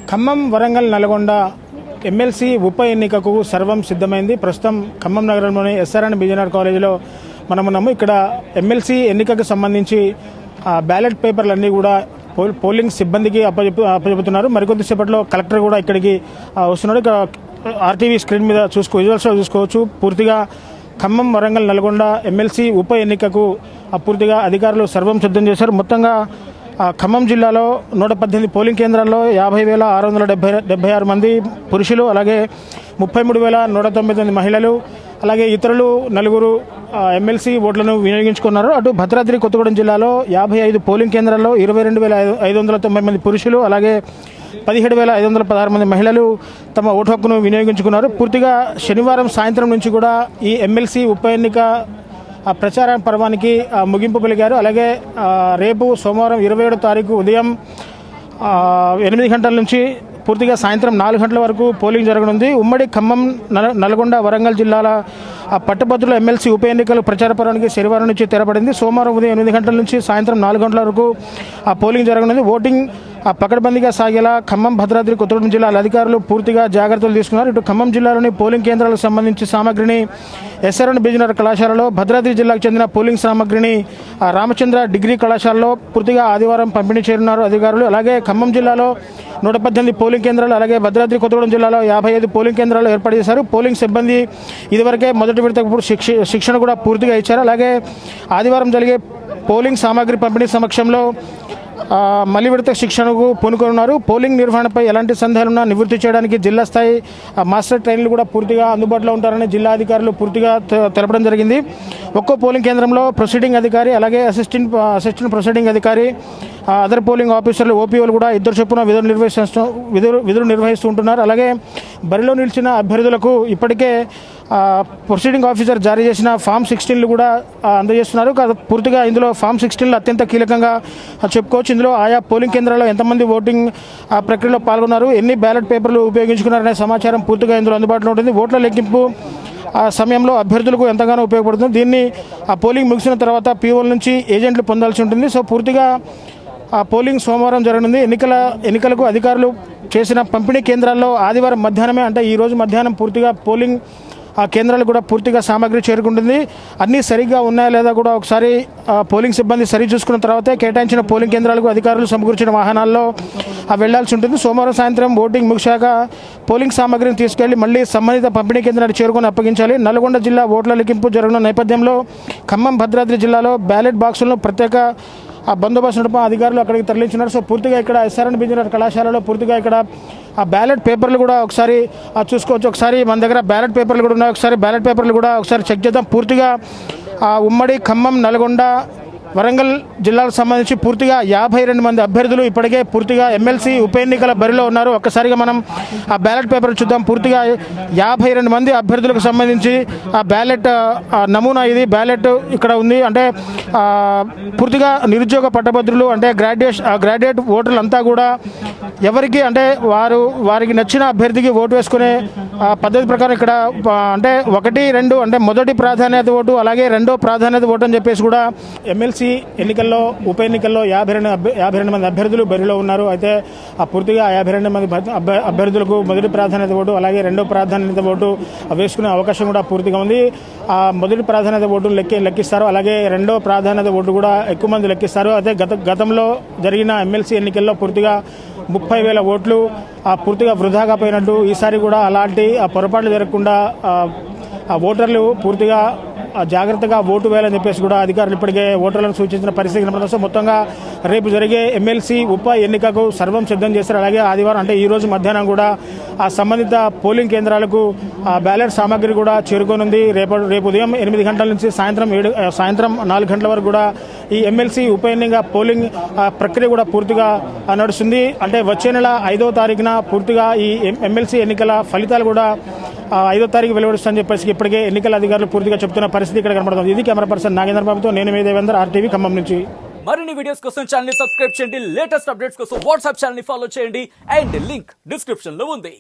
Khammam, Warangal, Nalgonda MLC ఉప ఎన్నికకు సర్వం సిద్ధమైంది. ప్రస్తుతం ఖమ్మం నగరంలోని ఎస్ఆర్ఎన్ బీజేఆర్ కాలేజీలో మనమున్నాము. ఇక్కడ ఎమ్మెల్సీ ఎన్నికకు సంబంధించి బ్యాలెట్ పేపర్లన్నీ కూడా పోలింగ్ సిబ్బందికి అప్పచెబుతున్నారు. మరికొద్దిసేపట్లో కలెక్టర్ కూడా ఇక్కడికి వస్తున్నాడు. ఇక్కడ ఆర్టీవీ స్క్రీన్ మీద విజువల్స్లో చూసుకోవచ్చు. పూర్తిగా ఖమ్మం, వరంగల్, నల్గొండ ఎమ్మెల్సీ ఉప ఎన్నికకు పూర్తిగా అధికారులు సర్వం సిద్ధం చేశారు. మొత్తంగా ఖమ్మం జిల్లాలో 118 పోలింగ్ కేంద్రాల్లో 50,676 మంది పురుషులు, అలాగే 33,199 మహిళలు, అలాగే ఇతరులు 4 ఎమ్మెల్సీ ఓట్లను వినియోగించుకున్నారు. అటు భద్రాద్రి కొత్తగూడెం జిల్లాలో 55 పోలింగ్ కేంద్రాల్లో 22,590 మంది పురుషులు, అలాగే 17,516 మంది మహిళలు తమ ఓటు హక్కును వినియోగించుకున్నారు. పూర్తిగా శనివారం సాయంత్రం నుంచి కూడా ఈ ఎమ్మెల్సీ ఉప ఎన్నిక ప్రచార పర్వానికి ముగింపు పలికారు. అలాగే రేపు సోమవారం 27వ తారీఖు ఉదయం 8 గంటల నుంచి పూర్తిగా సాయంత్రం 4 గంటల వరకు పోలింగ్ జరగనుంది. ఉమ్మడి ఖమ్మం, నల్గొండ, వరంగల్ జిల్లాల పట్టభద్రుల ఎమ్మెల్సీ ఉప ఎన్నికలు ప్రచార పర్వానికి శనివారం నుంచి తెరపడింది. సోమవారం ఉదయం 8 గంటల నుంచి సాయంత్రం 4 గంటల వరకు పోలింగ్ జరగనుంది. ఓటింగ్ పకడ్బందీగా సాగేలా ఖమ్మం, భద్రాద్రి కొత్తగూడెం జిల్లాల అధికారులు పూర్తిగా జాగ్రత్తలు తీసుకున్నారు. ఇటు ఖమ్మం జిల్లాలోని పోలింగ్ కేంద్రాలకు సంబంధించి సామగ్రిని ఎస్ఆర్ఎన్ బీజేఆర్ కళాశాలలో, భద్రాద్రి జిల్లాకు చెందిన పోలింగ్ సామగ్రిని రామచంద్ర డిగ్రీ కళాశాలలో పూర్తిగా ఆదివారం పంపిణీ చేయనున్నారు అధికారులు. అలాగే ఖమ్మం జిల్లాలో 118 పోలింగ్ కేంద్రాలు, అలాగే భద్రాద్రి కొత్తగూడెం జిల్లాలో 55 పోలింగ్ కేంద్రాలు ఏర్పాటు చేశారు. పోలింగ్ సిబ్బంది ఇదివరకే మొదటి విడత శిక్షణ కూడా పూర్తిగా ఇచ్చారు. అలాగే ఆదివారం జరిగే పోలింగ్ సామాగ్రి పంపిణీ సమక్షంలో మళ్లీ విడత శిక్షణకు పూనుకొనున్నారు. పోలింగ్ నిర్వహణపై ఎలాంటి సందేహాలున్నా నివృత్తి చేయడానికి జిల్లా స్థాయి మాస్టర్ ట్రైనర్లు కూడా పూర్తిగా అందుబాటులో ఉంటారని జిల్లా అధికారులు పూర్తిగా తెలపడం జరిగింది. ఒక్కో పోలింగ్ కేంద్రంలో ప్రొసీడింగ్ అధికారి, అలాగే అసిస్టెంట్ ప్రొసీడింగ్ అధికారి, అదర్ పోలింగ్ ఆఫీసర్లు, ఓపీఓలు కూడా 2 చొప్పున విధులు నిర్వహిస్తూ ఉంటున్నారు. అలాగే బరిలో నిలిచిన అభ్యర్థులకు ఇప్పటికే ప్రొసీడింగ్ ఆఫీసర్ జారీ చేసిన ఫామ్ 16లు కూడా అందజేస్తున్నారు. పూర్తిగా ఇందులో ఫామ్ 16లు అత్యంత కీలకంగా చెప్పుకోవచ్చు. ఇందులో ఆయా పోలింగ్ కేంద్రాల్లో ఎంతమంది ఓటింగ్ ప్రక్రియలో పాల్గొన్నారు, ఎన్ని బ్యాలెట్ పేపర్లు ఉపయోగించుకున్నారనే సమాచారం పూర్తిగా ఇందులో అందుబాటులో ఉంటుంది. ఓట్ల లెక్కింపు సమయంలో అభ్యర్థులకు ఎంతగానో ఉపయోగపడుతుంది. దీన్ని పోలింగ్ ముగిసిన తర్వాత పీఓల నుంచి ఏజెంట్లు పొందాల్సి ఉంటుంది. సో పూర్తిగా పోలింగ్ సోమవారం జరగనుంది. ఎన్నికలకు అధికారులు చేసిన పంపిణీ కేంద్రాల్లో ఆదివారం మధ్యాహ్నమే, అంటే ఈరోజు మధ్యాహ్నం పూర్తిగా పోలింగ్ కేంద్రాలు కూడా పూర్తిగా సామాగ్రి చేరుకుంటుంది. అన్నీ సరిగ్గా ఉన్నాయా లేదా కూడా ఒకసారి పోలింగ్ సిబ్బంది సరి చూసుకున్న తర్వాతే కేటాయించిన పోలింగ్ కేంద్రాలకు అధికారులు సమకూర్చిన వాహనాల్లో వెళ్లాల్సి ఉంటుంది. సోమవారం సాయంత్రం ఓటింగ్ ముగిశాక పోలింగ్ సామాగ్రిని తీసుకెళ్లి మళ్లీ సంబంధిత పంపిణీ కేంద్రానికి చేరుకొని అప్పగించాలి. నల్గొండ జిల్లా ఓట్ల లెక్కింపు జరగనున్న నేపథ్యంలో ఖమ్మం, భద్రాద్రి జిల్లాలో బ్యాలెట్ బాక్సులను ప్రత్యేక బందోబస్తు నడుపు అధికారులు అక్కడికి తరలించున్నారు. సో పూర్తిగా ఇక్కడ ఎస్ఆర్ఎన్ బీజేఆర్ కళాశాలలో పూర్తిగా ఇక్కడ బ్యాలెట్ పేపర్లు కూడా ఒకసారి చూసుకోవచ్చు. ఒకసారి మన దగ్గర బ్యాలెట్ పేపర్లు కూడా ఉన్నాయి. ఒకసారి బ్యాలెట్ పేపర్లు కూడా ఒకసారి చెక్ చేద్దాం. పూర్తిగా ఉమ్మడి ఖమ్మం, నల్గొండ, వరంగల్ జిల్లాకు సంబంధించి పూర్తిగా 52 మంది అభ్యర్థులు ఇప్పటికే పూర్తిగా ఎమ్మెల్సీ ఉప ఎన్నికల బరిలో ఉన్నారు. ఒక్కసారిగా మనం ఆ బ్యాలెట్ పేపర్ చూద్దాం. పూర్తిగా 52 మంది అభ్యర్థులకు సంబంధించి ఆ బ్యాలెట్ నమూనా ఇది. బ్యాలెట్ ఇక్కడ ఉంది. అంటే పూర్తిగా నిరుద్యోగ పట్టభద్రులు, అంటే గ్రాడ్యుయేట్ ఓటర్లు అంతా కూడా ఎవరికి అంటే వారికి నచ్చిన అభ్యర్థికి ఓటు వేసుకునే పద్ధతి ప్రకారం ఇక్కడ అంటే 1, 2 అంటే మొదటి ప్రాధాన్యత ఓటు, అలాగే రెండో ప్రాధాన్యత ఓటు అని చెప్పేసి కూడా ఎమ్మెల్సీ ఎన్నికల్లో ఉప ఎన్నికల్లో 52 మంది అభ్యర్థులు బరిలో ఉన్నారు. అయితే పూర్తిగా 52 మంది అభ్యర్థులకు మొదటి ప్రాధాన్యత ఓటు, అలాగే రెండో ప్రాధాన్యత ఓటు వేసుకునే అవకాశం కూడా పూర్తిగా ఉంది. మొదటి ప్రాధాన్యత ఓటు లెక్కిస్తారు, అలాగే రెండో ప్రాధాన్యత ఓటు కూడా ఎక్కువ మంది లెక్కిస్తారు. అయితే గతంలో జరిగిన ఎమ్మెల్సీ ఎన్నికల్లో పూర్తిగా 30,000 ఓట్లు పూర్తిగా వృధాగా పోయినట్టు, ఈసారి కూడా అలాంటి పొరపాట్లు జరగకుండా ఓటర్లు పూర్తిగా జాగ్రత్తగా ఓటు వేయాలని చెప్పేసి కూడా అధికారులు ఇప్పటికే ఓటర్లను సూచించిన పరిస్థితి కనపడుతుంది. మొత్తంగా రేపు జరిగే ఎమ్మెల్సీ ఉప ఎన్నికకు సర్వం సిద్ధం చేస్తారు. అలాగే ఆదివారం అంటే ఈరోజు మధ్యాహ్నం కూడా సంబంధిత పోలింగ్ కేంద్రాలకు బ్యాలెట్ సామాగ్రి కూడా చేరుకోనుంది. రేపు ఉదయం 8 గంటల నుంచి సాయంత్రం 4 గంటల వరకు కూడా ఈ ఎమ్మెల్సీ ఉప ఎన్నిక పోలింగ్ ప్రక్రియ కూడా పూర్తిగా నడుస్తుంది. అంటే వచ్చే నెల 5వ తారీఖున పూర్తిగా ఈ ఎమ్మెల్సీ ఎన్నికల ఫలితాలు కూడా 5వ తారీఖు వెలువడుస్తుందని చెప్పేసి ఇప్పటికే ఎన్నికల అధికారులు పూర్తిగా చెప్తున్న పరిస్థితి ఇక్కడ కనబడుతుంది. ఇది కెమెరా పర్సన్ నాగేంద్ర బాబుతో నేను మీ దేవేందర్, ఆర్టీవీ ఖమ్మం నుంచి. మరిన్ని వీడియోస్ కోసం ఛానల్ ని సబ్స్క్రైబ్ చేయండి. లేటెస్ట్ అప్డేట్స్ కోసం వాట్సాప్ ఛానల్ ని ఫాలో చేయండి. అండ్ లింక్ డిస్క్రిప్షన్ లో ఉంది.